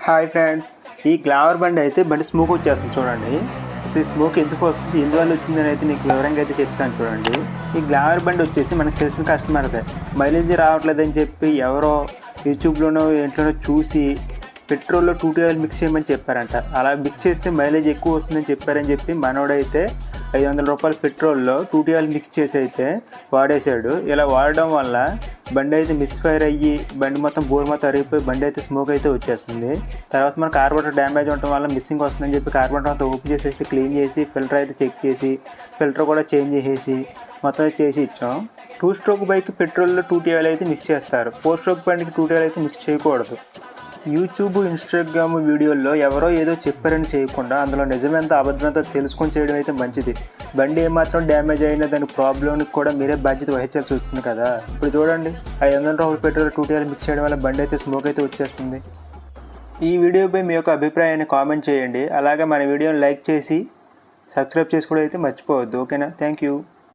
Hi friends, ఈ glamour బండి అయితే బండి స్మోక్ వచ్చేస్తుంది చూడండి. అసలు ఈ స్మోక్ ఎందుకు వస్తుంది, ఎందువల్ల వచ్చిందని అయితే నీకు వివరంగా అయితే చెప్తాను చూడండి. ఈ గ్లామర్ బండి వచ్చేసి మనకు తెలిసిన కస్టమర్దే. మైలేజ్ రావట్లేదని చెప్పి ఎవరో యూట్యూబ్లోనో ఇంట్లోనో చూసి పెట్రోల్లో 2 ఆయిల్ మిక్స్ చేయమని చెప్పారంట. అలా మిక్స్ చేస్తే మైలేజ్ ఎక్కువ వస్తుందని చెప్పారని చెప్పి మనోడైతే 500 రూపాయల పెట్రోల్లో 2 ఆయిల్ మిక్స్ చేసి అయితే వాడేశాడు. ఇలా వాడడం వల్ల బండి అయితే మిస్ఫైర్ అయ్యి బండి మొత్తం బోర్ మొత్తం అరిగిపోయి బండి అయితే స్మోక్ అయితే వచ్చేస్తుంది. తర్వాత మన కార్బోరేటర్ డ్యామేజ్ ఉండటం వల్ల మిస్సింగ్ వస్తుందని చెప్పి కార్బోరేటర్ అంతా ఓపెన్ చేసి క్లీన్ చేసి ఫిల్టర్ అయితే చెక్ చేసి ఫిల్టర్ కూడా చేంజ్ చేసేసి మొత్తం చేసి ఇచ్చాం. 2 స్ట్రోక్ బైక్ పెట్రోల్లో 2 ఆయిల్ అయితే మిక్స్ చేస్తారు. 4 స్ట్రోక్ బండికి 2 ఆయిల్ అయితే మిక్స్ చేయకూడదు. యూట్యూబ్, ఇన్స్టాగ్రామ్ వీడియోల్లో ఎవరో ఏదో చెప్పారని చేయకుండా అందులో నిజమెంత అబద్ధమంతా తెలుసుకొని చేయడం అయితే మంచిది. బండి ఏమాత్రం డ్యామేజ్ అయినా దాని ప్రాబ్లంకి కూడా మీరే బాధ్యత వహించాల్సి వస్తుంది కదా. ఇప్పుడు చూడండి, 500 రూపాయల పెట్రోల్ 2 ఆయిల్ మిక్స్ చేయడం వల్ల బండి అయితే స్మోక్ అయితే వచ్చేస్తుంది. ఈ వీడియోపై మీ యొక్క అభిప్రాయాన్ని కామెంట్ చేయండి. అలాగే మన వీడియోని లైక్ చేసి సబ్స్క్రైబ్ చేసుకోవడం అయితే మర్చిపోవద్దు. ఓకేనా? Thank you.